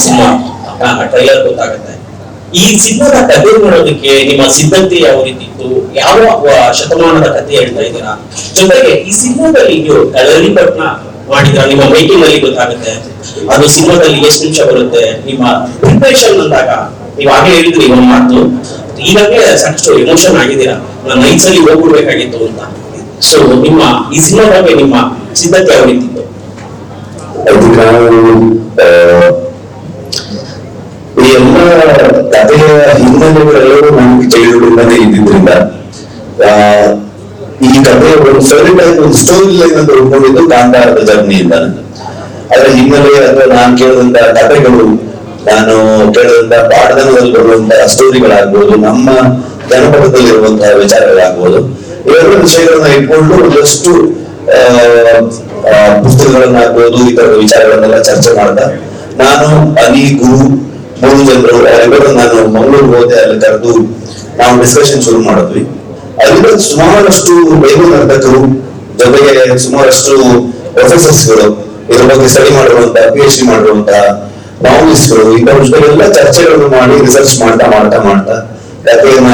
Cinema trailer ಗೊತ್ತಾಗುತ್ತೆ. ಈ ಸಿನಿಮಾದ ಕಥೆ ನೋಡೋದಕ್ಕೆ ನಿಮ್ಮ ಸಿದ್ಧತೆ ಯಾವ ರೀತಿ ಇತ್ತು? ಯಾವ ಶತಮಾನದ ಕಥೆ ಹೇಳ್ತಾ ಇದ್ದೀರಾ? ಜೊತೆಗೆ ಈ ಸಿನಿಮಾದಲ್ಲಿ ನೀವು ಕಳರಿ ಪಟ್ನ ಮಾಡಿದ್ರ, ನಿಮ್ಮ ಮೈಕಿಂಗ್ ಅಲ್ಲಿ ಗೊತ್ತಾಗುತ್ತೆ. ಅದು ಸಿನಿಮಾದಲ್ಲಿ ಎಷ್ಟು ನಿಮಿಷ ಬರುತ್ತೆ, ನಿಮ್ಮ ಪ್ರಿಪರೇಷನ್ ಅಂದಾಗ ನೀವು ಹಾಗೆ ಹೇಳಿದ್ರಿ ಒಂದು ಮಾತು, ಈಗಾಗಲೇ ಸಾಕಷ್ಟು ಎಮೋಷನ್ ಆಗಿದ್ದೀರಾ, ನಾನು ನೈಟ್ಸ್ ಅಲ್ಲಿ ಹೋಗ್ಬಿಡ್ಬೇಕಾಗಿತ್ತು ಅಂತ. ಸೊ ನಿಮ್ಮ ಈ ಸಿನಿಮಾ ಬಗ್ಗೆ ನಿಮ್ಮ ಸಿದ್ಧತೆ ಯಾವ ರೀತಿ ಇತ್ತು? ಈ ಎಲ್ಲ ಕಥೆಯ ಹಿನ್ನೆಲೆಗಳೆಲ್ಲವೂ ನಮ್ಗೆ ಚೈಲ್ಡ್ಹುಡ್ಡಿಂದಾನೇ ಇದ್ದಿದ್ರಿಂದ ಈ ಕಥೆಯ ಒಂದು ಫೇವರಿಟ್ ಆಗಿ ಒಂದು ಸ್ಟೋರಿ ಲೈನ್ ಅಂತ ಉಳ್ಕೊಂಡಿದ್ದು ಕಾಂತಾರದ ಜರ್ನಿಯಿಂದ. ಅದರ ಹಿನ್ನೆಲೆ ಅಥವಾ ನಾನು ಕೇಳಿದಂತ ಕಥೆಗಳು, ನಾನು ಕೇಳಿದಂತ ಪಾಠದಲ್ಲಿ ಬರುವಂತಹ ಸ್ಟೋರಿಗಳಾಗ್ಬೋದು, ನಮ್ಮ ಜನಪದದಲ್ಲಿರುವಂತಹ ವಿಚಾರಗಳಾಗ್ಬೋದು, ಇವೆಲ್ಲ ವಿಷಯಗಳನ್ನ ಇಟ್ಕೊಂಡು ಒಂದಷ್ಟು ಪುಸ್ತಕಗಳನ್ನಾಗ್ಬೋದು, ಈ ತರದ ವಿಚಾರಗಳನ್ನೆಲ್ಲ ಚರ್ಚೆ ಮಾಡ್ತಾ ನಾನು ಅನಿ ಗುರು 3 ಜನರು ಅವರೆಲ್ಲರೂ ನಾನು ಮಂಗಳೂರು ಹೋದೆ, ಅಲ್ಲಿ ಕರೆದು ನಾವು ಡಿಸ್ಕಷನ್ ಶುರು ಮಾಡಿದ್ವಿ. ಅಲ್ಲಿಂದ ಸುಮಾರಷ್ಟು ವೈದ್ಯಕರು ಜೊತೆಗೆ ಸುಮಾರಷ್ಟು ಪ್ರೊಫೆಸರ್ಸ್ಗಳು ಇದ್ರ ಬಗ್ಗೆ ಸ್ಟಡಿ ಮಾಡಿರುವಂತಹ PhD ಮಾಡಿರುವಂತಹ ನಾವಲಿಸ್ಟ್ಗಳು ಇಂಥ ಎಲ್ಲ ಚರ್ಚೆಗಳನ್ನು ಮಾಡಿ ರಿಸರ್ಚ್ ಮಾಡ್ತಾ ಕಥೆಯನ್ನ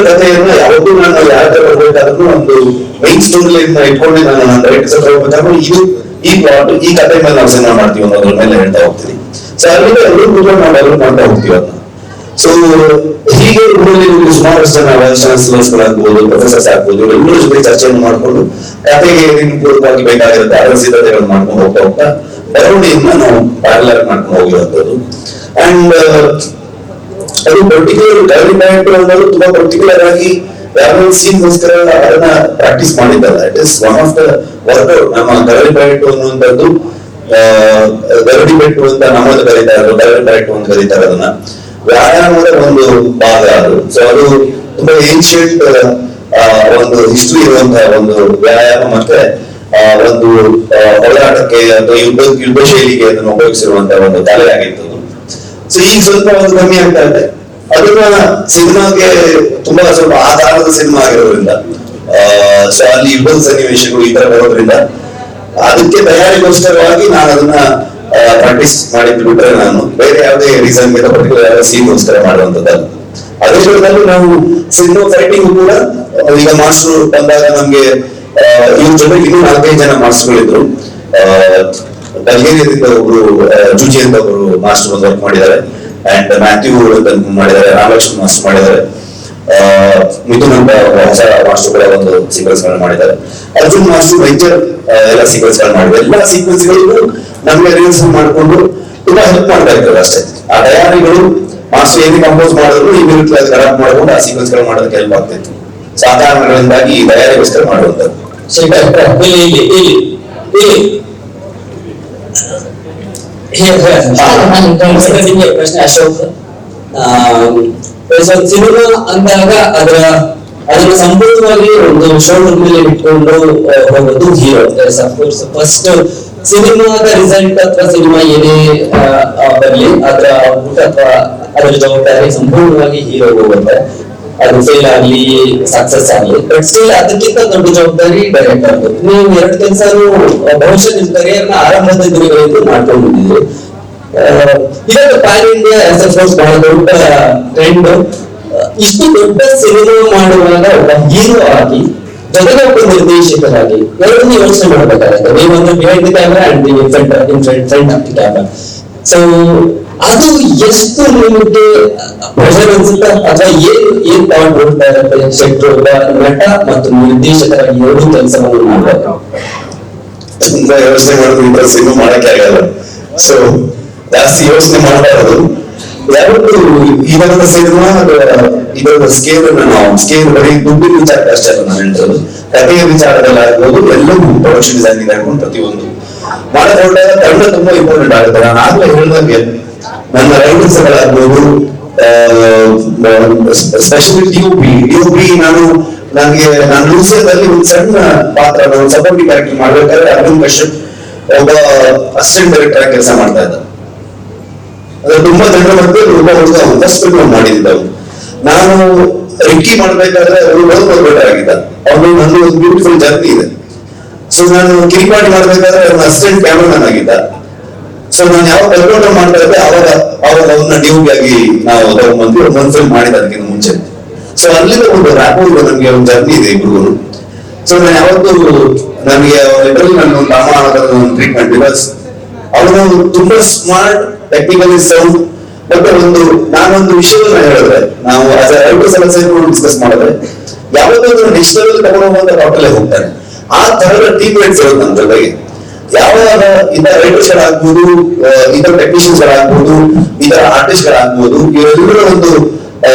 ಕಥೆಯನ್ನ ಯಾವತ್ತೂ ನಾನು ಯಾರ ತರ ಬರ್ಬೇಕಾದ್ರೂ ಒಂದು ಮೈನ್ ಸ್ಟೋರಿ ಲೈನ್ ಇಟ್ಕೊಂಡೆ ನಾನು ರೈಟರ್ಸ್ ಹೋಗ್ಬೇಕಾದ್ರೂ ಇದು ಈ ಪ್ಲಾಟ್ ಈ ಕಥೆ ಮೇಲೆ ನಾವು ಸಿನಿಮಾ ಮಾಡ್ತೀವಿ ಅನ್ನೋದ್ರ ಮೇಲೆ ಹೇಳ್ತಾ ಹೋಗ್ತೀವಿ. ಸೊ ಅಲ್ಲಿಂದ ಎಲ್ಲರೂ ನಾವು ಡೆವಲಪ್ ಮಾಡ್ತಾ ಹೋಗ್ತೀವಿ ಅದನ್ನ. ಸೊ ಹೀಗೆ ಸುಮಾರಷ್ಟು ಜನ ವೈಸ್ ಚಾನ್ಸಲರ್ಸ್ಗಳಾಗ್ಬೋದು, ಪ್ರೊಫೆಸರ್ಸ್ ಆಗ್ಬೋದು, ಎಲ್ಲರ ಜೊತೆ ಚರ್ಚೆಯನ್ನು ಮಾಡಿಕೊಂಡು ಕಥೆಗೆ ಪೂರ್ವಕವಾಗಿ ಬೇಕಾಗಿರುತ್ತೆ ಅದರ ಸಿದ್ಧತೆಗಳನ್ನು ಮಾಡ್ಕೊಂಡು ಹೋಗ್ತಾ ಬೆಳವಣಿಗೆಯನ್ನ ನಾವು ಪ್ಯಾರಲಲ್ ಮಾಡ್ಕೊಂಡು ಹೋಗಿರುವಂತದ್ದು. ಅಂಡ್ ಅದು ಪರ್ಟಿಕ್ಯುಲರ್ ಡೈರೆಕ್ಟ್ ಅನ್ನೋದು ತುಂಬಾ ಪರ್ಟಿಕ್ಯುಲರ್ ಆಗಿ ಯಾವ ಸೀನ್ಗೋಸ್ಕರ ಅದನ್ನ ಪ್ರಾಕ್ಟೀಸ್ ಮಾಡಿದ್ದಲ್ಲ. It is one of the workout. ನಮ್ಮ ಗರಡಿ ಬ್ಯಾಟ್ ಅನ್ನುವಂಥದ್ದು ಗರಡಿ ಬೆಟ್ಟು ಅಂತ ನಮ್ಮಲ್ಲಿ ಕರೀತಾರೆ, ಗರಡಿ ಬ್ಯಾಟ್ ಅಂತ ಕರೀತಾರೆ. ಅದನ್ನ ವ್ಯಾಯಾಮದ ಒಂದು ಭಾಗ ಅದು. ಸೊ ಅದು ತುಂಬಾ ಏನ್ಷಿಯಂಟ್ ಒಂದು ಹಿಸ್ಟ್ರಿ ಇರುವಂತಹ ಒಂದು ವ್ಯಾಯಾಮ, ಮತ್ತೆ ಒಂದು ಹೋರಾಟಕ್ಕೆ ಅಥವಾ ಯುದ್ಧ ಶೈಲಿಗೆ ಅದನ್ನು ಉಪಯೋಗಿಸಿರುವಂತಹ ಒಂದು ಕಲೆ ಆಗಿತ್ತು. ಸೊ ಈಗ ಸ್ವಲ್ಪ ಒಂದು ಕಮ್ಮಿ ಆಗ್ತಾ ಇದೆ. ಅದನ್ನ ಸಿನಿಮಾಗೆ ತುಂಬಾ ಸ್ವಲ್ಪ ಆಧಾರದ ಸಿನಿಮಾ ಆಗಿರೋದ್ರಿಂದ, ಸೊ ಅಲ್ಲಿ ಯುದ್ಧದ ಸನ್ನಿವೇಶಗಳು ಈ ತರ ಬರೋದ್ರಿಂದ ಅದಕ್ಕೆ ತಯಾರಿಗೋಸ್ಕರವಾಗಿ ನಾನು ಅದನ್ನ ಪ್ರಾಕ್ಟೀಸ್ ಮಾಡಿದ್ದು ಬಿಟ್ರೆ ನಾನು ಬೇರೆ ಯಾವುದೇ ರೀಸನ್ ಪರ್ಟಿಕ್ಯುಲರ್ ಸೀನ್ಗೋಸ್ಕರ ಮಾಡುವಂತದ್ದಲ್ಲ. ಅದೇ ಜೊತೆಯಲ್ಲಿ ನಾವು ಸಿನಿಮಾ ಫೈಟಿಂಗ್ ಕೂಡ ಈಗ ಮಾಸ್ಟರ್ ಬಂದಾಗ ನಮ್ಗೆ ಇವ್ರ ಜೊತೆಗೆ ಇನ್ನೂ 4-5 ಜನ ಮಾಸ್ಟರ್ಗಳಿದ್ರು. ಬಲ್ಗೇರಿಯಾದಿಂದ ಒಬ್ರು ಜೂಜಿ ಅಂತ ಒಬ್ರು ಮಾಸ್ಟರ್ ಒಂದು ವರ್ಕ್ ಮಾಡಿದ್ದಾರೆ, ಅಂಡ್ ಮ್ಯಾಥ್ಯೂ ಅಂತ ಮಾಡಿದ್ದಾರೆ, ರಾಮಲಕ್ಷ್ಮಣ್ ಮಾಸ್ಟರ್ ಮಾಡಿದ್ದಾರೆ, ಮಿಥುನ್ ಅಂತ ಹೊಸ ಮಾಸ್ಟರ್ಗಳ ಒಂದು ಸೀಕ್ವೆನ್ಸ್ ಗಳನ್ನ ಮಾಡಿದ್ದಾರೆ, ಅರ್ಜುನ್ ಮಾಸ್ಟರ್ ವೈದ್ಯರ್ ಎಲ್ಲ ಸೀಕ್ವೆನ್ಸ್ ಗಳನ್ನ ಮಾಡಿದ್ದಾರೆ. ಎಲ್ಲ ಸೀಕ್ವೆನ್ಸ್ ಗಳಿಗೂ ನಮ್ಗೆ ರಿಹರ್ಸಲ್ ಮಾಡಿಕೊಂಡು ತುಂಬಾ ಹೆಲ್ಪ್ ಮಾಡ್ತಾ ಇರ್ತಾರೆ ಅಷ್ಟೇ. ಆ ತಯಾರಿಗಳು ಮಾಸ್ಟರ್ ಏನೇ ಕಂಪೋಸ್ ಮಾಡಿದ್ರು ಇಮಿಡಿಯೇಟ್ಲಿ ಅದು ಕರೆಕ್ಟ್ ಮಾಡ್ಕೊಂಡು ಆ ಸೀಕ್ವೆನ್ಸ್ ಗಳು ಮಾಡೋದಕ್ಕೆ ಹೆಲ್ಪ್ ಆಗ್ತಿತ್ತು. ಸಾಧಾರಣಗಳಿಂದಾಗಿ ಈ ತಯಾರಿಗೋಸ್ಕರ ಮಾಡುವಂಥದ್ದು. ಪ್ರಶ್ನೆ ಅಶೋಕ್, ಸಿನಿಮಾ ಅಂದಾಗ ಅದನ್ನ ಸಂಪೂರ್ಣವಾಗಿ ಒಂದು ಶೋಲ್ಡರ್ ಮೇಲೆ ಇಟ್ಕೊಂಡು ಹೋಗೋದು ಹೀರೋ. ಫಸ್ಟ್ ಸಿನಿಮಾದ ರಿಸಲ್ಟ್ ಅಥವಾ ಸಿನಿಮಾ ಏನೇ ಬರಲಿ ಅದರ ಊಟ ಅಥವಾ ಅದರ ಜವಾಬ್ದಾರಿ ಸಂಪೂರ್ಣವಾಗಿ ಹೀರೋ ಹೋಗುತ್ತೆ. ಅದು ಫೇಲ್ ಆಗ್ಲಿ ಸಕ್ಸಸ್ ಆಗ್ಲಿ, ಬಟ್ ಸ್ಟಿಲ್ ಅದಕ್ಕಿಂತ ದೊಡ್ಡ ಜವಾಬ್ದಾರಿ ಡೈರೆಕ್ಟರ್. ನೀವು 2 ಕೆಲಸನೂ ಬಹುಶಃ ನಿಮ್ ಕರಿಯರ್ ನ ಆರಂಭದ ದಿನಗಳಿಂದ ಮಾಡ್ಕೊಂಡು ಬಂದಿದ್ರಿ. ಇದೊಂದು ಪ್ಯಾನ್ ಇಂಡಿಯಾ ಫೋರ್ಸ್ ಬಹಳ ದೊಡ್ಡ ಟ್ರೆಂಡ್. ಇಷ್ಟು ದೊಡ್ಡ ಸಿನಿಮಾ ಮಾಡುವಾಗ ಒಬ್ಬ ಹೀರೋ ಆಗಿ ಜೊತೆಗೆ ಒಬ್ಬ ನಿರ್ದೇಶಕರಾಗಿ ಎರಡನ್ನೂ ಯೋಚನೆ ಮಾಡಬೇಕಾಗುತ್ತೆ. ನೀವೊಂದು behind the camera and front of the camera. So ಅದು ಎಷ್ಟು ನಿಮಗೆ ಪ್ರೆಷರ್ ಅನ್ಸುತ್ತೆ, ಅಥವಾ ಏನ್ ಥಾಟ್ ಬರ್ತಾ ಇರುತ್ತೆ? ಶೆಟ್ರು ನಟ ಮತ್ತು ನಿರ್ದೇಶಕರಾಗಿ 2 ಕೆಲಸವನ್ನು ಮಾಡಬೇಕು. ಯೋಚನೆ ಮಾಡೋದ್ರಿಂದ ಸಿನಿಮಾ ಮಾಡಕ್ಕೆ ಆಗಲ್ಲ. ಸೊ ಜಾಸ್ತಿ ಯೋಚನೆ ಮಾಡ್ತಾ ಇರೋದು ಯಾವತ್ತು ಇದರ ಸಿನಿಮಾ ಇದರ ಸ್ಕೇಲ್ ಬರೀ ದುಡ್ಡಿನ ವಿಚಾರ ಅಷ್ಟೇ ಅಲ್ಲ. ನಾನು ಹೇಳ್ತೇನೆ ಕಥೆಯ ವಿಚಾರದಲ್ಲಾಗ್ಬೋದು, ಎಲ್ಲವೂ ಪ್ರೊಡಕ್ಷನ್ ಡಿಸೈನ್ ಹಾಕೊಂಡು ಪ್ರತಿಯೊಂದು ಮಾಡಕ್ ಹೊರಟಾಗ ತಂಡ ತುಂಬಾ ಇಂಪಾರ್ಟೆಂಟ್ ಆಗುತ್ತೆ. ನಾನು ಆಗ್ಲೇ ಹೇಳಿದಂಗೆ ನನ್ನ ರೈಟರ್ಸ್ ಗಳಾಗ್ಬೋದು, ಸ್ಪೆಷಲಿ ಡಿಒಪಿ ನನಗೆ ಲೂಸಿಯಾದಲ್ಲಿ ಒಂದು ಸಣ್ಣ ಪಾತ್ರ, ನಾನು ಸಪೋರ್ಟಿವ್ ಕ್ಯಾರೆಕ್ಟರ್ ಮಾಡ್ಬೇಕಾದ್ರೆ ಅರ್ಜುನ್ ಕಶ್ಯಪ್ ಒಬ್ಬ ಅಸಿಸ್ಟೆಂಟ್ ಡೈರೆಕ್ಟರ್ ಆಗಿ ಕೆಲಸ ಮಾಡ್ತಾ ಇದ್ದ. ಅದ್ರ ತುಂಬಾ ಜನರ ಮಧ್ಯೆ ಒಬ್ಬ ಹುಡುಗ ಫಸ್ಟ್ ಫಿಲ್ಮ್ ಮಾಡಿದ್ದವು. ನಾನು ರಿಕ್ಕಿ ಮಾಡ್ಬೇಕಾದ್ರೆ ಅವರು ಬೇಕಾಗಿದ್ದ. ಅವನು ನಂದು ಒಂದು ಬ್ಯೂಟಿಫುಲ್ ಜರ್ನಿ ಇದೆ. ಸೊ ನಾನು ಕಿರಿಪಾಟಿ ಮಾಡ್ಬೇಕಾದ್ರೆ ಅವನ ಅಸಿಸ್ಟೆಂಟ್ ಕ್ಯಾಮರಾಮನ್ ಆಗಿದ್ದ. ಸೊ ನಾನು ಯಾವ ಕಲ್ಪನೆ ಮಾಡ್ತಾ ಇದ್ದೆ ಅವಾಗ ಅವಾಗ ಅವನ್ನ ಡ್ಯೂಟಿಯಾಗಿ ನಾವು ತಗೊಂಡ್ಬಂದ್ವಿ, ಒಂದು ಫಿಲ್ಮ್ ಮಾಡಿದ ಅದಕ್ಕಿಂತ ಮುಂಚೆ. ಸೊ ಅಲ್ಲಿಂದ ಒಂದು ರ್ಯಾಪೋ ಇದೆ, ನಮ್ಗೆ ಒಂದು ಜರ್ನಿ ಇದೆ ಇಬ್ರು. ಸೊ ನಾನು ಯಾವತ್ತು ನನಗೆ ನಾನು ಒಂದು ಟ್ರೀಟ್ಮೆಂಟ್, ಬಿಕಾಸ್ ಅವರು ತುಂಬಾ ಸ್ಮಾರ್ಟ್, ಟೆಕ್ನಿಕಲಿ ಸೌಂಡ್. ಮತ್ತೆ ನಾನೊಂದು ವಿಷಯವನ್ನ ಹೇಳಿದ್ರೆ, ನಾವು ಆಸ್ ಎ ರೈಟರ್ಸ್ ಎಲ್ಲ ಸೇರ್ಕೊಂಡು ಡಿಸ್ಕಸ್ ಮಾಡಿದ್ರೆ ಯಾವತ್ತೂ ನೆಕ್ಸ್ಟ್ ಲೆವೆಲ್ ತಗೊಂಡು ಹೋಗುವಂತ ಡಾಕ್ಟರ್ಲೇ ಹೋಗ್ತಾನೆ. ಆ ತರದ ಟೀಮ್ ಮೇಟ್ಸ್ ಇರೋದು ನನ್ನ ಜೊತೆಗೆ. ಯಾವಾಗ ಇತರ ರೈಟರ್ಸ್ ಗಳಾಗ್ಬೋದು, ಇತರ ಟೆಕ್ನಿಷಿಯನ್ಸ್ ಗಳಾಗ್ಬೋದು, ಇತರ ಆರ್ಟಿಸ್ಟ್ ಗಳಾಗ್ಬೋದು, ಇವರೆಲ್ಲರ ಒಂದು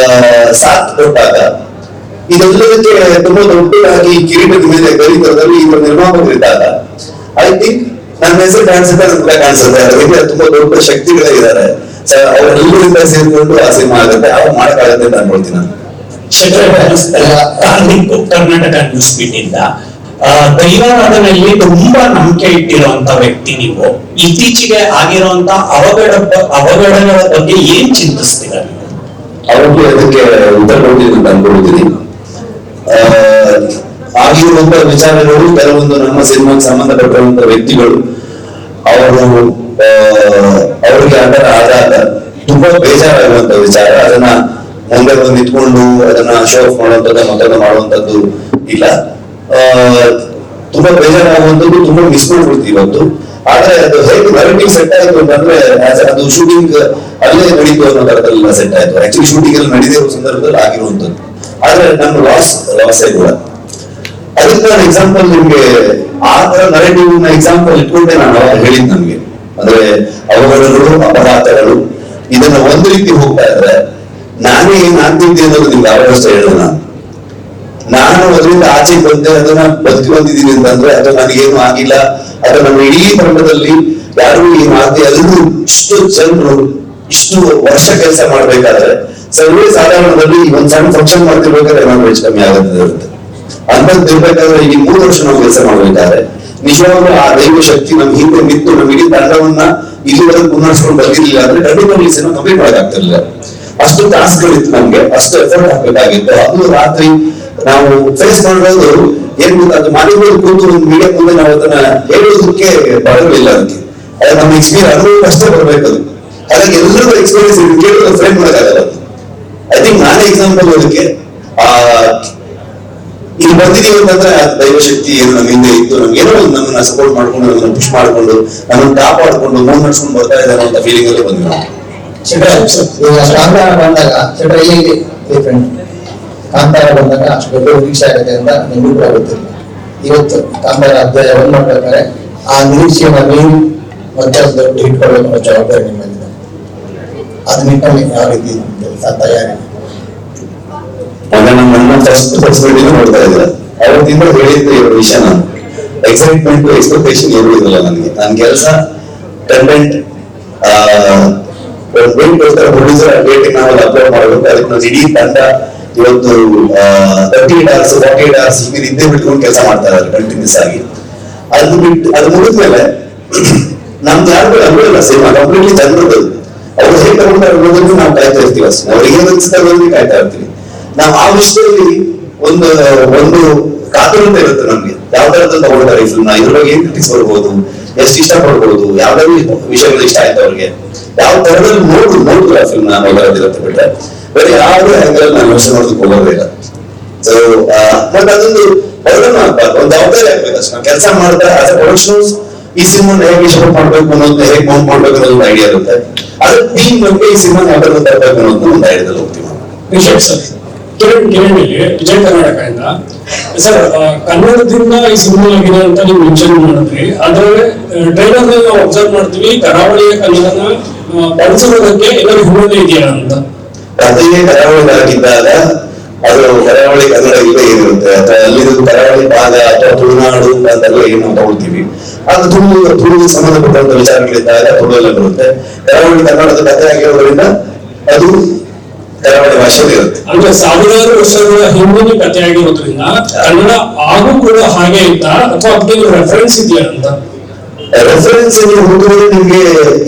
ಸಾಥ್ ಕೊಟ್ಟಾಗ ಇದೆಲ್ಲದಕ್ಕೆ ತುಂಬಾ ದೊಡ್ಡದಾಗಿ ಕಿರೀಟದ ಮೇಲೆ ಗರಿತರದಲ್ಲಿ ಇವರ ನಿರ್ಮಾಪಕರಿದ್ದಾಗ ಐ ಥಿಂಕ್ ನನ್ನ ಹೆಸರು ಕಾಣಿಸುತ್ತೆ, ನನ್ನ ಕೂಡ ಕಾಣಿಸುತ್ತೆ. ಅದಕ್ಕೆ ತುಂಬಾ ದೊಡ್ಡ ಶಕ್ತಿಗಳೇ ಇದ್ದಾರೆ. ಅವರೆಲ್ಲರಿಂದ ಸೇರ್ಕೊಂಡು ಆ ಸಿನಿಮಾ ಆಗುತ್ತೆ, ಅವಾಗ ಮಾಡಕ್ಕಾಗತ್ತೆ ಅಂತ ಅನ್ಕೊಳ್ತೀನಿ ನಾನು. ಕರ್ನಾಟಕ ನ್ಯೂಸ್ ಬೀಟ್ ಇಂದ ದೈವಾರಾಧನೆಯಲ್ಲಿ ತುಂಬಾ ನಂಬಿಕೆ ಇಟ್ಟಿರುವಂತ ವ್ಯಕ್ತಿ ನೀವು. ಇತ್ತೀಚೆಗೆ ಆಗಿರುವಂತ ಅವಘಡಗಳ ಬಗ್ಗೆ ಏನ್ ಚಿಂತಿಸ್ತೀರಾ? ಅವ್ರಿಗೆ ಅದಕ್ಕೆ ಉತ್ತರ ಕೊಡ್ತೀನಿ ಅಂತ ಅನ್ಕೊಂಡಿದ್ದೀನಿ. ಆಗಿರುವಂತ ವಿಚಾರಗಳು ಕೆಲವೊಂದು ನಮ್ಮ ಸಿನಿಮಾಗೆ ಸಂಬಂಧಪಟ್ಟಿರುವಂತ ವ್ಯಕ್ತಿಗಳು ಅವರಿಗೆ ಅದರ ಆದಾಗ ತುಂಬಾ ಬೇಜಾರಾಗುವಂತ ವಿಚಾರ. ಅದನ್ನ ಮುಂದೆ ಬಂದು ನಿಂತ್ಕೊಂಡು ಅದನ್ನ ಶೋ ಆಫ್ ಮಾಡುವಂಥದ್ದು ಮತ್ತೊಂದು ಮಾಡುವಂತದ್ದು ಇಲ್ಲ. ತುಂಬಾ ಬೇಜಾರಾಗುವಂಥದ್ದು, ತುಂಬಾ ಮಿಸ್ ಮಾಡ್ಬಿಡ್ತೀವಿ ಇವತ್ತು. ಆದ್ರೆ ಅದು ಹೇಗೆ ನರೇಟಿವ್ ಸೆಟ್ ಆಯ್ತು ಅಂತಂದ್ರೆ, ಅದು ಶೂಟಿಂಗ್ ಅಲ್ಲೇ ನಡೀತು ಅನ್ನೋ ತರದಲ್ಲಿ ಸೆಟ್ ಆಯ್ತು. ಆಕ್ಚುಲಿ ಶೂಟಿಂಗ್ ಅಲ್ಲಿ ನಡೀತಿರೋ ಸಂದರ್ಭದಲ್ಲಿ ಆಗಿರುವಂತದ್ದು. ಆದ್ರೆ ನಮ್ಮ ಲಾಸ್ ಕೂಡ. ಅದಕ್ಕೆ ನಾನು ಎಕ್ಸಾಂಪಲ್ ನಿಮ್ಗೆ ಆ ತರ ನರೇಟಿವ್ ಎಕ್ಸಾಂಪಲ್ ಇಟ್ಕೊಂಡೆ ನಾನು ಅವಾಗ ಹೇಳಿದ್ ನಮ್ಗೆ. ಅಂದ್ರೆ ಅವಘಡಗಳು, ಅಪಘಾತಗಳು ಇದನ್ನ ಒಂದು ರೀತಿ ಹೋಗ್ತಾ ಇದ್ರೆ ನಾನೇ ಏನ್ ಆಗ್ತಿದ್ದೆ ಅನ್ನೋದು ನಿಮ್ಗೆ ಅವರಷ್ಟೇ ಹೇಳಿದ ನಾನು ಅದರಿಂದ ಆಚೆ ಬಂದೆ, ಅದನ್ನ ಬದುಕಿ ಬಂದಿದ್ದೀನಿ ಅಂತಂದ್ರೆ ಅದು ನನಗೇನು ಆಗಿಲ್ಲ, ಅದು ನಮ್ಮ ಇಡೀ ತಂಡದಲ್ಲಿ ಯಾರು ಏನು ಆಗದೆ ಎಲ್ಲರೂ ಇಷ್ಟು ಜನರು ಇಷ್ಟು ವರ್ಷ ಕೆಲಸ ಮಾಡ್ಬೇಕಾದ್ರೆ ಸರ್ವೇ ಸಾಧಾರಣದಲ್ಲಿ ಒಂದ್ ಸಣ್ಣ ಫಂಕ್ಷನ್ ಮಾಡ್ತಿರ್ಬೇಕಾದ್ರೆ ಏನಾದ್ರು ಹೆಚ್ಚು ಕಮ್ಮಿ ಆಗುತ್ತೆ ಇರುತ್ತೆ. ಅಂತದ್ದು ಇರ್ಬೇಕಾದ್ರೆ ಈಗ 3 ವರ್ಷ ನಾವು ಕೆಲಸ ಮಾಡ್ಬೇಕಾದ್ರೆ ನಿಜವಾಗ್ಲೂ ಆ ದೈವ ಶಕ್ತಿ ನಮ್ ಹಿಂದೆ ನಿಂತು ನಮ್ ಇಡೀ ತಂಡವನ್ನ ಇಲ್ಲಿವರೆಗೂ ಮುನ್ನಡೆಸ್ಕೊಂಡು ಬಂದಿರಲಿಲ್ಲ ಅಂದ್ರೆ ಖಂಡಿತವಾಗಿ ಸಿನಿಮಾ ಕಂಪ್ಲೀಟ್ ಮಾಡಕ್ಕಾಗ್ತಿರ್ಲಿಲ್ಲ. ಅಷ್ಟು ಟಾಸ್ಕ್ಗಳಿತ್ತು ನಮ್ಗೆ, ಅಷ್ಟು ಎಫರ್ಟ್ ಹಾಕ್ಬೇಕಾಗಿತ್ತು. ಅದು ರಾತ್ರಿ ನಾವು ಫೇಸ್ ಮಾಡೋದು ಏನ್ ಗೊತ್ತಾಗ ಮಾಧ್ಯಮದಲ್ಲಿ ಕೂತು ಒಂದು ಮೀಡಿಯಾ ಮುಂದೆ ನಾವು ಅದನ್ನ ಹೇಳೋದಕ್ಕೆ ಬರಲಿಲ್ಲ. ಅದಕ್ಕೆ ಅದು ನಮ್ಮ ಎಕ್ಸ್ಪೀರಿಯನ್ಸ್ ಅನುಭವ ಅಷ್ಟೇ ಬರ್ಬೇಕದು. ಹಾಗಾಗಿ ಎಲ್ಲರೂ ಎಕ್ಸ್ಪೀರಿಯನ್ಸ್ ಕೇಳೋದು ಫ್ರೇಮ್ ಮಾಡೋಕ್ಕಾಗಲ್ಲ. ಐ ಥಿಂಕ್ ನಾನೇ ಎಕ್ಸಾಂಪಲ್ ಅದಕ್ಕೆ. ಇಲ್ಲಿ ಬಂದಿದ್ದೀವಿ ಅಂತಂದ್ರೆ ದೈವಶಕ್ತಿ ಏನು ನಮ್ಮ ಹಿಂದೆ ಇತ್ತು, ನಮ್ಗೇನೋ ನಮ್ಮನ್ನ ಸಪೋರ್ಟ್ ಮಾಡ್ಕೊಂಡು, ನಮ್ಮನ್ನ ಪುಷ್ ಮಾಡ್ಕೊಂಡು, ನಮ್ಮನ್ನ ಕಾಪಾಡ್ಕೊಂಡು ಮೂವ್ ನಡ್ಸ್ಕೊಂಡು ಬರ್ತಾ ಇದ್ದಾರೆ ಅಂತ ಫೀಲಿಂಗ್ ಅಲ್ಲೇ ಬಂದ್ವಿ ನಾವು. ಕಾಂತಾರ ಬಂದಾಗ ಕಾಂತಾರ ಬಂದಾಗ ಅಷ್ಟು ದೊಡ್ಡ ನಿರೀಕ್ಷೆ ಆಗುತ್ತೆ ಅಂತ ನಿಮಗೂ ಕೂಡ ಗೊತ್ತಿಲ್ಲ. ಇವತ್ತು ಕಾಂತಾರ ಅಧ್ಯಾಯ 1 ಮಾಡ್ಬೇಕಾದ್ರೆ ಆ ನಿರೀಕ್ಷೆಯನ್ನ ನೀವು ಮತ್ತೆ ದೊಡ್ಡ ಇಟ್ಕೊಳ್ಬೇಕು ಅನ್ನೋ ಜವಾಬ್ದಾರಿ ನಿಮ್ಮಲ್ಲಿದೆ. ಅದ್ ನಿಟ್ಟಲ್ಲಿ ಯಾವ ರೀತಿ ಕೆಲಸ ತಯಾರಿ? ನನ್ನ ಫಸ್ಟ್ ಫೆಸಿಲಿಟಿನೂ ನೋಡ್ತಾ ಇದ್ದಾರೆ. ಅವತ್ತಿಂದ ಹೇಳಿದ್ದು ಇರೋ ವಿಷಯ, ನಾನು ಎಕ್ಸೈಟ್ಮೆಂಟ್ ಎಕ್ಸ್ಪೆಕ್ಟೇಷನ್ ಏನೂ ಇರಲಿಲ್ಲ ನನಗೆ. ನನ್ನ ಕೆಲಸ ಕಂಟೆಂಟ್ ಪ್ರೊಡ್ಯೂಸರ್ ಡೇಟಿಂಗ್ ನಾವೆಲ್ಲ ಅಪ್ಲೋಡ್ ಮಾಡಬೇಕು. ಅದಕ್ಕೆ ನಾವು ಇಡೀ ತಂಡ ಇವತ್ತು 38 hours 48 hours ಈಗ ನಿದ್ದೆ ಬಿಟ್ಕೊಂಡು ಕೆಲಸ ಮಾಡ್ತಾ ಇದ್ದಾರೆ ಕಂಟಿನ್ಯೂಸ್ ಆಗಿ. ಅದು ಮುಗಿದ್ಮೇಲೆ ನಮ್ದು ಯಾರು ಅನ್ಬಿಡಲ್ಲ, ಸಿನಿಮಾ ಕಂಪ್ಲೀಟ್ಲಿ ಜನರದ್ದು. ಅವ್ರು ಹೇಗೆ ತಗೊಂಡ್ರೆ ಅನ್ನೋದನ್ನು ನಾವು ಕಾಯ್ತಾ ಇರ್ತೀವಿ ಅಷ್ಟೇ. ಅವ್ರಿಗೆ ಏನ್ ಅನ್ಸುತ್ತೆ ಕಾಯ್ತಾ ಇರ್ತೀವಿ ನಾವು. ಆ ವಿಷಯದಲ್ಲಿ ಒಂದು ಕಾತುರತೆ ಇರುತ್ತೆ ನಮ್ಗೆ. ಯಾವ ತರದ್ದು ತಗೊಳ್ತಾರೆ ಈ ಫಿಲ್ಮ್, ಇದ್ರ ಬಗ್ಗೆ ಏನ್ ಕ್ರಿಟಿಕ್ಸ್ ಬರ್ಬೋದು, ಎಷ್ಟು ಇಷ್ಟ ಪಡ್ಬೋದು, ಯಾವ್ದಾದ್ರು ವಿಷಯಗಳು ಇಷ್ಟ ಆಯ್ತು ಅವ್ರಿಗೆ, ಯಾವ ತರದಲ್ಲಿ ನೋಡಿದ್ರು ಆ ಫಿಲ್ಮ್ ನಾನು ಬರೋದಿರುತ್ತೆ. ಬಿಟ್ರೆ ಬೇರೆ ಯಾವ್ದು ಆಂಗಲ್ ನಾನು ಯೋಚನೆ ಮಾಡೋದಕ್ಕೆ ಹೋಗೋದಿಲ್ಲ. ಸೊ ಬಟ್ ಅದೊಂದು ಬರ್ಡನ್ ಆಗ್ಬಾರ್ದು, ಒಂದು ಜವಾಬ್ದಾರಿ ಆಗ್ಬೇಕು ಅಷ್ಟೇ. ನಾವು ಕೆಲಸ ಮಾಡ್ತಾ ಆಸ್ ಎ ಪ್ರೊಡಕ್ಷನ್ಸ್ ಈ ಸಿನಿಮಾನ ಹೇಗೆ ಶೂಟ್ ಮಾಡ್ಬೇಕು ಅನ್ನೋದು, ಹೇಗೆ ಮೌಂಟ್ ಮಾಡ್ಬೇಕು ಅನ್ನೋದು ಒಂದು ಐಡಿಯಾ ಇರುತ್ತೆ. ಅದ್ರ ಟೀಮ್ ನಮ್ಗೆ ಈ ಸಿನಿಮಾ ಯಾವ ತರ ತರಬೇಕು ಅನ್ನೋದು ಒಂದು ಐಡಿಯಾದಲ್ಲಿ ಹೋಗ್ತೀವಿ ನಾವು. ಕಿರಣ್ ವಿಜಯ ಕರ್ನಾಟಕದಿಂದ ಸರ್, ಕನ್ನಡದಿಂದ ಈ ಸಿನಿಮಾ ಆಗಿದೆ ಅಂತ ನೀವು ಮೆನ್ಷನ್ ಮಾಡಿದ್ರಿ. ಆದ್ರೆ ಟ್ರೈಲರ್ ನಲ್ಲಿ ನಾವು ಅಬ್ಸರ್ವ್ ಮಾಡ್ತೀವಿ ಕರಾವಳಿಯ ಕನ್ನಡನ ಬಳಸೋದಕ್ಕೆ ಎಲ್ಲರೂ ಹಿನ್ನೆಲೆ ಇದೆಯಾ ಅಂತ. ಕಥೆಯೇ ಕರಾವಳಿಯಾಗಿದ್ದಾಗ ಅದು ಕರಾವಳಿ ಕನ್ನಡ ಇಲ್ಲೇ ಇರುತ್ತೆ, ಅಥವಾ ಅಲ್ಲಿದ್ದು ಕರಾವಳಿ ಭಾಗ ಅಥವಾ ತುಳುನಾಡು ಅಂತೆಲ್ಲ ಏನು ತಗೊಳ್ತೀವಿ. ಅದು ತುಳು ಸಂಬಂಧಪಟ್ಟಂತ ವಿಚಾರಗಳಿದ್ದಾಗ ತುಳುವೆಲ್ಲ ಬರುತ್ತೆ. ಕರಾವಳಿ ಕನ್ನಡದ ಕಥೆ ಆಗಿರೋದ್ರಿಂದ ಅದು ಕರಾವಳಿ ಭಾಷೆಯಲ್ಲಿ ಇರುತ್ತೆ. ಅಂದ್ರೆ ಸಾವಿರಾರು ವರ್ಷಗಳ ಹಿಂದಿನ ಕಥೆ ಆಗಿರೋದ್ರಿಂದ ಕನ್ನಡ ಆಗೂ ಕೂಡ ಹಾಗೆ ಇತ್ತ ಅಥವಾ ಅದಕ್ಕೆ ರೆಫರೆನ್ಸ್ ಇದೆಯಾ ಅಂತ? ರೆಫರೆನ್ಸ್ ಹುಡುಗರು ನಿಮ್ಗೆ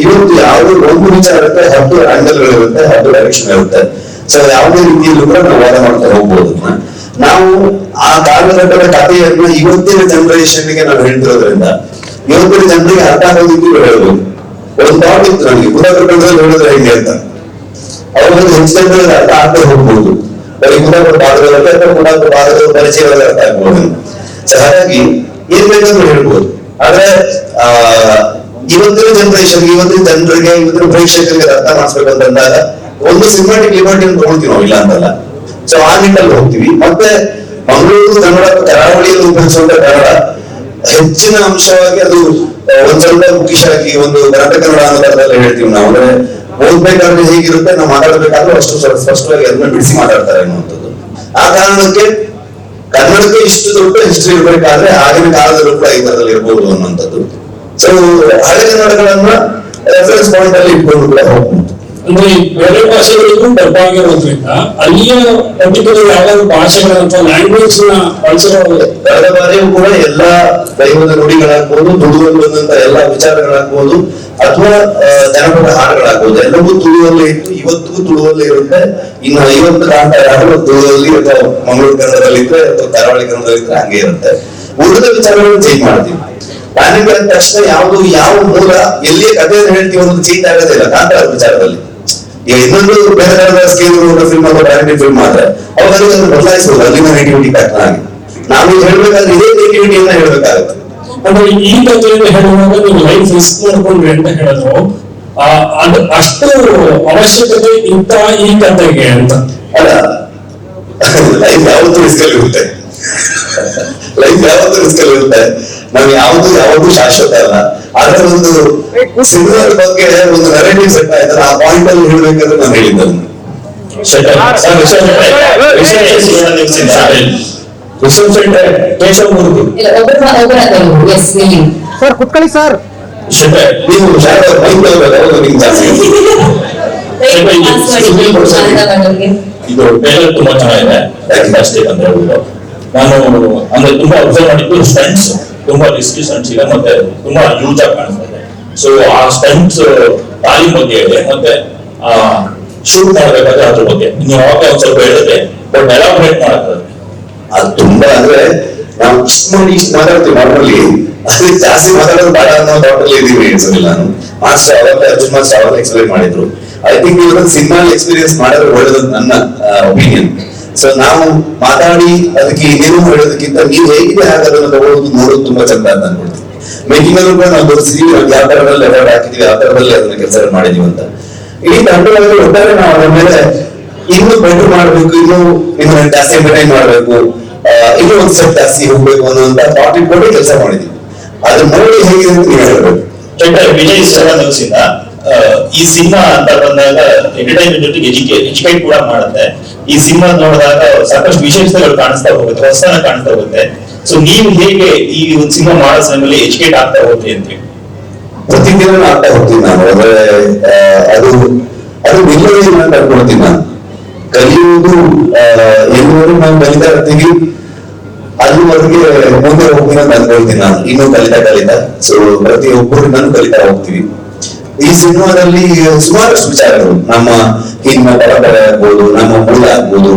ಇವತ್ತು ಯಾವುದೇ ಒಂದು ವಿಚಾರ ಇರುತ್ತೆ, 10 ಆಂಗಲ್ಗಳಿರುತ್ತೆ, 10 ಡೈರೆಕ್ಷನ್ ಇರುತ್ತೆ. ಸೊ ಯಾವುದೇ ರೀತಿಯಲ್ಲೂ ಕೂಡ ನಾವು ವಾದ ಮಾಡ್ತಾ ಹೋಗ್ಬೋದು. ನಾವು ಆ ಕಾಲಘಟ್ಟದ ಕಥೆಯನ್ನ ಇವತ್ತಿನ ಜನರೇಷನ್ಗೆ ನಾವು ಹೇಳ್ತಿರೋದ್ರಿಂದ ಇವತ್ತಿನ ಜನರಿಗೆ ಅರ್ಥ ಆಗೋದಿದ್ದು ಹೇಳ್ಬೋದು. ಒಂದು ಥಾಟ್ ಇತ್ತು ನನಗೆ, ಕುಂದಾಪುರ ಕನ್ನಡದಲ್ಲಿ ಹೇಳಿದ್ರೆ ಹೆಂಗೆ ಅಂತ. ಅವ್ರ ಒಂದು ಹೆಚ್ಚಿನ ಅರ್ಥ ಆಗ್ತಾ ಹೋಗ್ಬೋದು, ಬರೀ ಕುಂದಾಪುರ ಭಾಗದವರಿಗೆ ಅಥವಾ ಕುಂದಾಪುರ ಭಾಗದ ಪರಿಚಯವಾಗಿ ಅರ್ಥ ಆಗ್ಬೋದು. ಸೊ ಹಾಗಾಗಿ ಏನ್ ಬೇಕಾದ್ರೂ ಹೇಳ್ಬೋದು. ಆದ್ರೆ ಇವತ್ತಿನ ಜನರೇಷನ್ಗೆ, ಇವತ್ತಿನ ಜನರಿಗೆ, ಇವತ್ತಿನ ಪ್ರೇಕ್ಷಕರಿಗೆ ಅರ್ಥ ಮಾಡಿಸ್ಬೇಕಂತಂದಾಗ ಒಂದು ಸಿನಿಮಾಟಿಕ್ ಲಿಬರ್ಟಿಯನ್ನು ತಗೊಳ್ತೀವಿ ನಾವು, ಇಲ್ಲ ಅಂತಲ್ಲ. ಸೊ ಆ ನಿಟ್ಟಲ್ಲಿ ಹೋಗ್ತೀವಿ. ಮತ್ತೆ ಮಂಗಳೂರು ಕನ್ನಡ, ಕರಾವಳಿಯಲ್ಲಿ ಉಪಯೋಗಿಸುವಂತ ಕನ್ನಡ ಹೆಚ್ಚಿನ ಅಂಶವಾಗಿ ಅದು ಒಂದ್ ಸ್ವಲ್ಪ ಮುಖ್ಯವಾಗಿ ಒಂದು ಕರ್ನಾಟಕ ಕನ್ನಡ ಅನ್ನೋ ತರದಲ್ಲಿ ಹೇಳ್ತೀವಿ ನಾವು. ಅಂದ್ರೆ ಓದ್ಬೇಕಾದ್ರೆ ಹೇಗಿರುತ್ತೆ, ನಾವು ಮಾತಾಡ್ಬೇಕಾದ್ರೆ ಅಷ್ಟು ಸ್ವಲ್ಪ ಸ್ಪಷ್ಟವಾಗಿ ಅದನ್ನ ಬಿಡಿಸಿ ಮಾತಾಡ್ತಾರೆ ಅನ್ನುವಂಥದ್ದು. ಆ ಕಾರಣಕ್ಕೆ ಕನ್ನಡಕ್ಕೆ ಇಷ್ಟು ದೊಡ್ಡ ಹಿಸ್ಟ್ರಿ ಇರ್ಬೇಕಾದ್ರೆ ಆಗಿನ ಕಾಲದಲ್ಲೂ ಕೂಡ ಈ ತರದಲ್ಲಿ ಇರ್ಬೋದು ಅನ್ನುವಂಥದ್ದು. ಸೊ ಹಳೆ ಕನ್ನಡಗಳನ್ನ ರೆಫರೆನ್ಸ್ ಪಾಯಿಂಟ್ ಅಲ್ಲಿ ಇಟ್ಕೊಂಡು ಕೂಡ ಹೋಗ್ಬೋದು. ಅಂದ್ರೆ ಬೇರೆ ಭಾಷೆಗಳಿಗೂ ಡಬ್ಬಾಗಿರೋದ್ರಿಂದ ಅಲ್ಲಿಯ ಪರ್ಟಿಕ್ಯುಲರ್ ಯಾವ್ದಾದ್ರು ಭಾಷೆಗಳಂತ ಲ್ಯಾಂಗ್ವೇಜ್ ನ ಬಳಸಿರೋ ಕಳೆದ ಬಾರಿಯೂ ಕೂಡ ಎಲ್ಲಾ ದೈವದ ನುಡಿಗಳಾಗ್ಬೋದು, ತುಳುವಲ್ಲಿ ಬಂದಂತ ಎಲ್ಲಾ ವಿಚಾರಗಳಾಗ್ಬೋದು, ಅಥವಾ ಜನಪದ ಹಾಡುಗಳಾಗ್ಬೋದು, ಎಲ್ಲವೂ ತುಳುವಲ್ಲೇ ಇತ್ತು, ಇವತ್ತಿಗೂ ತುಳುವಲ್ಲೇ ಇರುತ್ತೆ. ಇನ್ನು 50 ಹಾಡುಗಳು ತುಳುವಲ್ಲಿ ಅಥವಾ ಮಂಗಳೂರು ಕನ್ನಡದಲ್ಲಿ ಇದ್ರೆ ಅಥವಾ ಕರಾವಳಿ ಕನ್ನಡದಲ್ಲಿ ಇದ್ರೆ ಹಂಗೆ ಇರುತ್ತೆ. ಉಳಿದ ವಿಚಾರಗಳನ್ನು ಚೇಂಜ್ ಮಾಡ್ತೀವಿ. ಪ್ಲಾನಿಂಗ್ ಅಂದ ತಕ್ಷಣ ಯಾವುದು ಯಾವ ಮೂಲ ಎಲ್ಲಿಯ ಕಥೆಯನ್ನು ಹೇಳ್ತೀವಿ ಅನ್ನೋದು ಚೇಂಜ್ ಆಗೋದಿಲ್ಲ ಕಾಂತಾರ ವಿಚಾರದಲ್ಲಿ. ಈಗ ಇನ್ನೊಂದು ಬೇರೆ ಸ್ಕೇಲ್ ಫಿಲ್ಮ್ ಅಥವಾ ಪ್ಯಾನಿಕ್ ಫಿಲ್ಮ್ ಆದ್ರೆ ಅವಾಗ ಅದನ್ನು ಬದಲಾಯಿಸಬಹುದು, ಅಲ್ಲಿನ ನೆಗೆಟಿವಿಟಿ ಪ್ಯಾಟರ್ನ್ ಆಗಿ. ನಾವು ಇದು ಹೇಳ್ಬೇಕಾದ್ರೆ ಇದೇ ನೆಗೆಟಿವಿಟಿಯನ್ನ ಹೇಳ್ಬೇಕಾಗುತ್ತೆ. ಅಂದ್ರೆ ಈ ಕಥೆಯನ್ನು ಹೇಳುವಾಗ ನೀವು ಲೈಫ್ ರಿಸ್ಕ್ ಮಾಡ್ಕೊಂಡ್ರಿ ಅಂತ ಹೇಳಿದ್ರು, ಅದು ಅಷ್ಟು ಅವಶ್ಯಕತೆ ಇಂತ ಈ ಕಥೆಗೆ ಅಂತ ಅಲ್ಲ, ಲೈಫ್ ಯಾವತ್ತೂ ರಿಸ್ಕ್ ಅಲ್ಲಿ ಇರುತ್ತೆ. ಲೈಫ್ ಯಾವತ್ತೂ ರಿಸ್ಕ್ ಅಲ್ಲಿ ಇರುತ್ತೆ. ನಾವು ಯಾವುದು ಶಾಶ್ವತ ಅಲ್ಲ. ಆದ್ರೆ ಒಂದು ಸಿನಿಮಾದ ಬಗ್ಗೆ ಒಂದು ನರೇಟಿವ್ ಸೆಟ್ ಆಯ್ತಲ್ಲ, ಆ ಪಾಯಿಂಟ್ ಅಲ್ಲಿ ಹೇಳ್ಬೇಕಾದ್ರೆ ನಾನು ಹೇಳಿದ್ದನ್ನು ಕೇಶವಮೂರ್ತಿ ಸರ್ ಕುತ್ಕೊಳ್ಳಿ ಸರ್. ನೀವು ನಿಮ್ಗೆ ಜಾಸ್ತಿ ಇದು ಟ್ರೇಲರ್ ತುಂಬಾ ಚೆನ್ನಾಗಿದೆ. ಫ್ಯಾಂಟಾಸ್ಟಿಕ್ ಅಂತ ಹೇಳ್ಬಿಟ್ಟು ನಾನು ಅಂದ್ರೆ ತುಂಬಾ ಅಬ್ಸರ್ವ್ ಮಾಡಿದ್ದು ಸ್ಟಂಟ್ಸ್ ತುಂಬಾ ರಿಸ್ಕಿ ಸ್ಟಂಟ್ಸ್ ಇದೆ, ಮತ್ತೆ ತುಂಬಾ ಯೂಸ್ ಆಗಿ ಕಾಣಿಸ್ತಾ ಇದೆ. ಸೊ ಆ ಸ್ಟಂಟ್ಸ್ ತಾಲೀಮ್ ಬಗ್ಗೆ ಇದೆ, ಮತ್ತೆ ಶೂಟ್ ಮಾಡ್ಬೇಕಾದ್ರೆ ಅದ್ರ ಬಗ್ಗೆ ನೀವು ಅವಾಗ ಒಂದ್ ಸ್ವಲ್ಪ ಹೇಳಿದ್ರೆ ಬಟ್ ಎಲಾಬ್ರೇಟ್ ಮಾಡಕ್ಕಾಗುತ್ತೆ. ಅದು ತುಂಬಾ ಅಂದ್ರೆ ನಾವು ಇಷ್ಟು ಮಾತಾಡ್ತೀವಿ ನಾರ್ಮಲಿ, ಅದೇ ಜಾಸ್ತಿ ಮಾತಾಡೋದು ಬೇಡ ಅನ್ನೋ ಥಾಟಲ್ಲಿ ಇದೀವಿ ಅನ್ಸೋದಿಲ್ಲ. ನಾನು ಮಾಸ್ಟರ್ ಅವಾಗ ಅರ್ಜುನ್ ಮಾಸ್ಟರ್ ಅವಾಗ ಎಕ್ಸ್ಪ್ಲೈನ್ ಮಾಡಿದ್ರು. ಐ ಥಿಂಕ್ ನೀವು ಸಿನಿಮಾ ಎಕ್ಸ್ಪೀರಿಯನ್ಸ್ ಮಾಡಿದ್ರೆ ಒಳ್ಳೇದು ನನ್ನ ಒಪಿನಿಯನ್. ಸೊ ನಾವು ಮಾತಾಡಿ ಅದಕ್ಕೆ ಇನ್ನೇನು ಹೇಳೋದಕ್ಕಿಂತ ನೀವು ಹೇಗಿದೆ ಹಾಗೆ ಅದನ್ನು ತಗೊಳ್ಳೋದು ನೋಡೋದು ತುಂಬಾ ಚಂದ ಅಂತ ಅನ್ಕೊಳ್ತೀವಿ. ಮೇಕಿಂಗ್ ಅಲ್ಲೂ ಕೂಡ ನಾವು ತೋರಿಸಿದೀವಿ, ನಾವು ಯಾವ ತರದಲ್ಲಿ ಎಫರ್ಟ್ ಹಾಕಿದೀವಿ, ಯಾವ ತರದಲ್ಲಿ ಅದನ್ನ ಕೆಲಸ ಮಾಡಿದೀವಿ ಅಂತ. ಇಡೀ ತಂಡವಾಗಿ ಒಟ್ಟಾರೆ ನಾವು ಅದ್ರ ಮೇಲೆ ಇನ್ನೂ ಬೆಟರ್ ಮಾಡ್ಬೇಕು, ಇನ್ನು ಜಾಸ್ತಿ ಎಂಟರ್ಟೈನ್ ಮಾಡ್ಬೇಕು, ಇನ್ನೂ ಒಂದು ಸ್ಟೆಪ್ ಜಾಸ್ತಿ ಹೋಗ್ಬೇಕು ಅನ್ನೋಂತ ಥಾಟ್ ಇಟ್ಕೊಂಡು ಕೆಲಸ ಮಾಡಿದೀವಿ. ಅದ್ರ ನೋಡಿ ಹೇಗಿದೆ ಅಂತ ನೀವು ಹೇಳ್ಬೇಕು. ವಿಜಯ್ ಸರ ನ್ಯೂಸಿಂದ ಈ ಸಿನಿಮಾ ಅಂತ ಬಂದಾಗ ಎಂಟರ್ಟೈನ್ಮೆಂಟ್ ಜೊತೆಗೆ ಎಜುಕೇಟ್ ಕೂಡ ಮಾಡುತ್ತೆ. ಈ ಸಿನಿಮಾ ನೋಡಿದಾಗ ಸಾಕಷ್ಟು ವಿಶೇಷತೆಗಳು ಕಾಣಿಸ್ತಾ ಹೋಗುತ್ತೆ, ಹೊಸತನ ಕಾಣಿಸ್ತಾ ಹೋಗುತ್ತೆ. ಸೊ ನೀವು ಹೇಗೆ ಈ ಒಂದು ಸಿನಿಮಾ ಮಾಡೋ ಸಮಯದಲ್ಲಿ ಎಜುಕೇಟ್ ಆಗ್ತಾ ಹೋಗ್ತೀವಿ ಅಂತ ಪ್ರತಿದಿನ ಆಗ್ತಾ ಹೋಗ್ತೀನಿ ನಾನು. ಅಂದ್ರೆ ಅದು ನಿಲ್ಲೋದಿಲ್ಲ ಅಂತ ಅನ್ಕೊಳ್ತೀನಿ ನಾನು. ಕಲಿಯುವುದು ಎಲ್ಲಿವರೆಗೂ ನಾವು ಕಲಿತಾ ಇರ್ತೀವಿ ಅಲ್ಲಿವರೆಗೆ ಮುಂದೆ ಹೋಗ್ತೀನಿ ಅಂತ ಅನ್ಕೊಳ್ತೀನಿ ನಾನು. ಇನ್ನೂ ಕಲಿತಾ ಸೊ ಪ್ರತಿಯೊಬ್ಬರಿಂದನೂ ಕಲಿತಾ ಹೋಗ್ತೀವಿ. ಈ ಸಿನಿಮಾದಲ್ಲಿ ಸುಮಾರಷ್ಟು ವಿಚಾರಗಳು, ನಮ್ಮ ಹಿಂದಿನ ಪರಂಪರೆ ಆಗ್ಬೋದು, ನಮ್ಮ ಮೂಲ ಆಗ್ಬೋದು,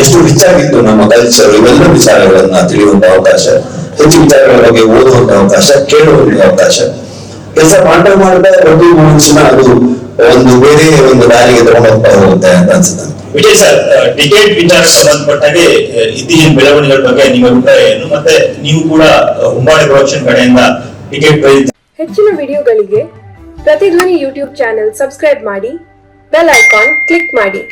ಎಷ್ಟು ರಿಚ್ ಆಗಿತ್ತು ನಮ್ಮ ಕಲ್ಚರ್, ಇವೆಲ್ಲ ವಿಚಾರಗಳನ್ನ ತಿಳಿಯುವಂತ ಅವಕಾಶ, ಹೆಚ್ಚು ವಿಚಾರಗಳ ಬಗ್ಗೆ ಓದುವಂತ ಅವಕಾಶ, ಕೇಳುವಂತ ಅವಕಾಶ, ಕೆಲಸ ಮಾಡ್ತಾ ಪ್ರತಿ ಮನುಷ್ಯನ ಅದು ಒಂದು ಬೇರೆ ಒಂದು ದಾರಿಗೆ ತಗೊಂಡು ಹೋಗ್ತಾ ಹೋಗುತ್ತೆ ಅಂತ ಅನ್ಸುತ್ತೆ. ವಿಜಯ್ ಸರ್, ಟಿಕೆಟ್ ವಿಚಾರಕ್ಕೆ ಸಂಬಂಧಪಟ್ಟಾಗೆ ಇತ್ತೀಚಿನ ಬೆಳವಣಿಗೆಗಳ ಬಗ್ಗೆ ನಿಮ್ಮ ಅಭಿಪ್ರಾಯ ಏನು? ಮತ್ತೆ ನೀವು ಕೂಡ ಹುಂಬಾಳಿ ಪ್ರೊಡಕ್ಷನ್ ಕಡೆಯಿಂದ ಟಿಕೆಟ್ ಪ್ರೈಸ್ ಹೆಚ್ಚಿನ ವಿಡಿಯೋಗಳಿಗೆ ಪ್ರತಿಧ್ವನಿ ಯೂಟ್ಯೂಬ್ ಚಾನೆಲ್ ಸಬ್ಸ್ಕ್ರೈಬ್ ಮಾಡಿ, ಬೆಲ್ ಐಕಾನ್ ಕ್ಲಿಕ್ ಮಾಡಿ.